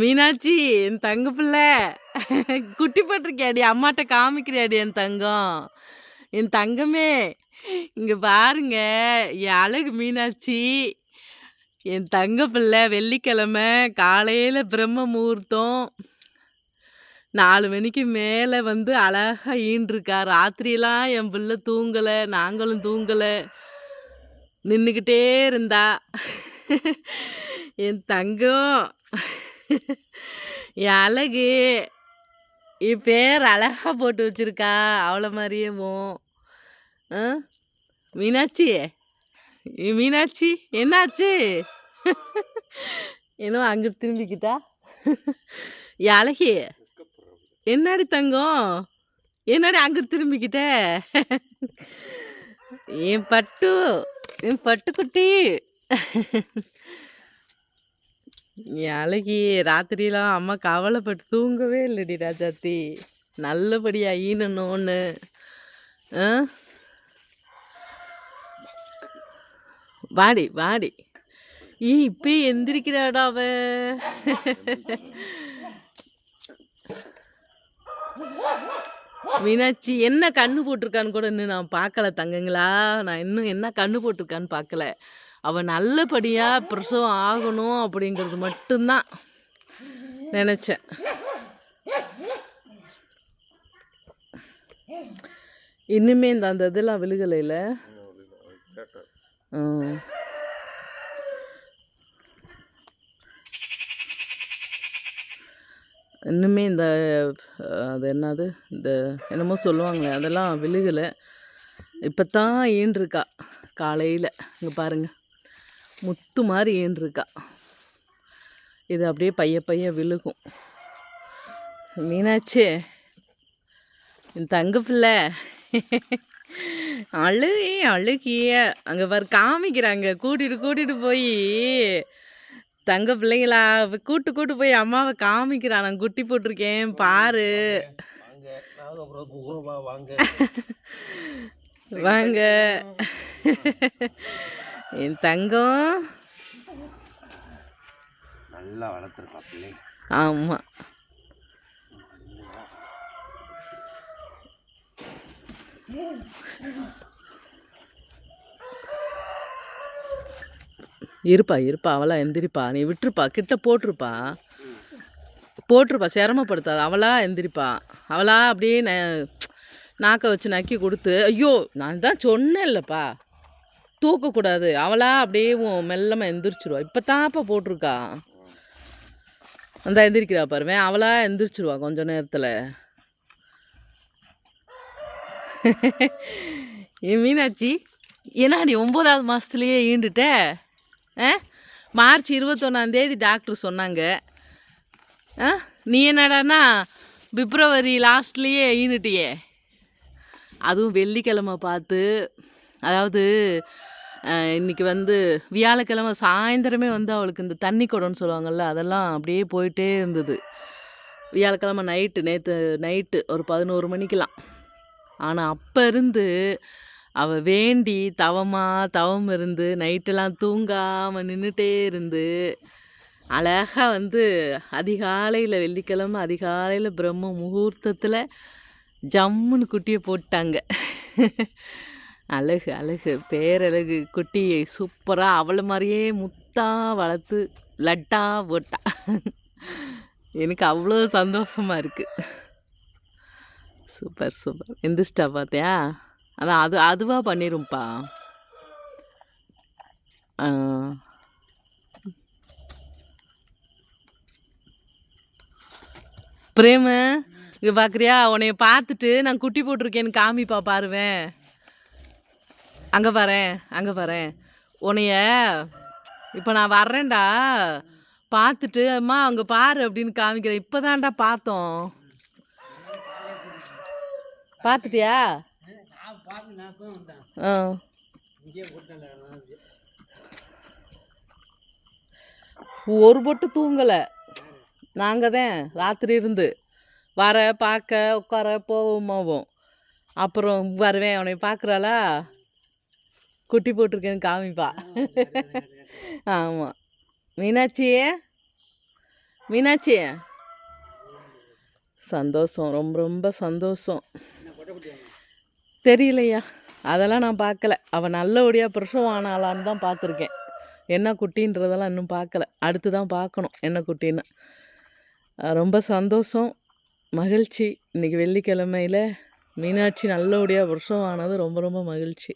மீனாட்சி, என் தங்க பிள்ளை குட்டி போட்டிருக்கியாடி? அம்மாட்ட காமிக்கிறியாடி என் தங்கம்? என் தங்கமே, இங்க பாருங்க, என் அழகு மீனாட்சி, என் தங்க பிள்ளை. வெள்ளிக்கிழமை காலையில் பிரம்ம முகூர்த்தம் 4 மணிக்கு மேலே வந்து அழகா ஈன்றிருக்கா. ராத்திரியெல்லாம் என் பிள்ளை தூங்கலை, நாங்களும் தூங்கலை, நின்றுக்கிட்டே இருந்தா. என் தங்கம், என் அழகு, என் பேர் அழகா போட்டு வச்சிருக்கா, அவளை மாதிரியேவும். மீனாட்சி, மீனாட்சி என்னாச்சு? இன்னும் அங்கிட்டு திரும்பிக்கிட்டா. என் அழகி, என்னடி தங்கம், என்னடி அங்கிட்டு திரும்பிக்கிட்ட? என் பட்டு, என் பட்டுக்குட்டி, என் அழகி. ராத்திரியெல்லாம் அம்மா கவலைப்பட்டு தூங்கவே இல்லைடி ராஜாத்தி. நல்லபடியாக ஈனணும்னு. வாடி வாடி. இப்போ எந்திரிக்கிறாடா அவ. மீனாட்சி, என்ன கண்ணு போட்டிருக்கான்னு கூட இன்னும் நான் பார்க்கல தங்கங்களா. நான் இன்னும் என்ன கண்ணு போட்டிருக்கான்னு பார்க்கல. அவன் நல்லபடியாக பிரசவம் ஆகணும் அப்படிங்கிறது மட்டும்தான் நினச்சேன். இன்னுமே அந்த இதெல்லாம் விழுகலையில். இன்னுமே அது என்னது, இந்த என்னமோ சொல்லுவாங்களே, அதெல்லாம் விழுகலை. இப்போ தான் ஈன்றிருக்கா காலையில். இங்கே பாருங்கள், முத்து மாதிரி ஈன்றிருக்கா. இது அப்படியே பைய விழுகும். மீனாட்சி, என் தங்க பிள்ளை, அழுகிய அங்கே பாரு காமிக்கிறாங்க. கூட்டிகிட்டு போய் தங்க பிள்ளைங்களா கூட்டு போய் அம்மாவை காமிக்கிறான். நான் குட்டி போட்டிருக்கேன் பாரு, வாங்க. என் தங்கம் நல்லா வளர்த்துருக்கா பிள்ளை. ஆமாம், இருப்பா அவளா எந்திரிப்பா. நீ விட்டுருப்பா, கிட்ட போட்டிருப்பா, சிரமப்படுத்தாது. அவளா எந்திரிப்பா. அவளா அப்படியே நாக்கை வச்சு நக்கி கொடுத்து, ஐயோ நான் தான் சொன்னேன் இல்லைப்பா தூக்கக்கூடாது. அவளா அப்படியே மெல்லமாக எந்திரிச்சிருவா. இப்போ தான்ப்பா போட்டிருக்கா. அந்த எந்திரிக்கிறா பாருவேன், அவளா எந்திரிச்சிருவா கொஞ்ச நேரத்தில். மீனாட்சி, ஏன்னாடி 9வது மாதத்துலேயே ஈண்டுட்ட? மார்ச் 21 டாக்டர் சொன்னாங்க. நீ என்னடானா பிப்ரவரி லாஸ்ட்லேயே ஈனுட்டியே. அதுவும் வெள்ளிக்கிழமை பார்த்து, அதாவது இன்றைக்கி வந்து வியாழக்கிழமை சாயந்தரமே வந்து அவளுக்கு இந்த தண்ணி குடம்னு சொல்லுவாங்கள்ல, அதெல்லாம் அப்படியே போயிட்டே இருந்தது. வியாழக்கிழமை நேற்று நைட்டு ஒரு 11 மணிக்கெலாம். ஆனால் அப்போ இருந்து அவள் வேண்டி தவம் இருந்து நைட்டெல்லாம் தூங்காமல் நின்றுட்டே இருந்து அழகாக வந்து அதிகாலையில், வெள்ளிக்கிழமை அதிகாலையில் பிரம்ம முகூர்த்தத்தில் ஜம்முன்னு குட்டியை போட்டாங்க. அழகு பேரழகு குட்டியை சூப்பராக அவளை மாதிரியே முத்தாக வளர்த்து லட்டா போட்டா. எனக்கு அவ்வளோ சந்தோஷமாக இருக்குது. சூப்பர் எந்திரிச்சிட்டா பார்த்தியா? அதான் அதுவாக பண்ணிரும்ப்பா. பிரேமு, இங்கே பார்க்குறியா? உன்னைய பார்த்துட்டு நான் குட்டி போட்டிருக்கேன்னு காமிப்பா பாருவேன். அங்கே பாரேன் உன்னைய. இப்போ நான் வர்றேன்டா, பார்த்துட்டு அம்மா அங்கே பாரு அப்படின்னு காமிக்கிறேன். இப்போ தான்டா பார்த்தோம். பார்த்துட்டியா? ஒரு பொட்டு தூங்கலை. நாங்கள் தான் ராத்திரி இருந்து வர பார்க்க உட்கார போவோம். அப்புறம் வருவேன், உன்னை பார்க்குறாளா, குட்டி போட்டிருக்கேன்னு காமிப்பா. ஆமாம் மீனாட்சியே, மீனாட்சி சந்தோஷம், ரொம்ப ரொம்ப சந்தோஷம். தெரியலையா, அதெல்லாம் நான் பார்க்கல. அவள் நல்லபடியாக பிரசவம் ஆனாலான்னு தான் பார்த்துருக்கேன். என்ன குட்டின்றதெல்லாம் இன்னும் பார்க்கல. அடுத்து தான் பார்க்கணும் என்ன குட்டின்னு. ரொம்ப சந்தோஷம், மகிழ்ச்சி. இன்றைக்கி வெள்ளிக்கிழமையில் மீனாட்சி நல்லபடியாக பிரசவம் ஆனது ரொம்ப ரொம்ப மகிழ்ச்சி.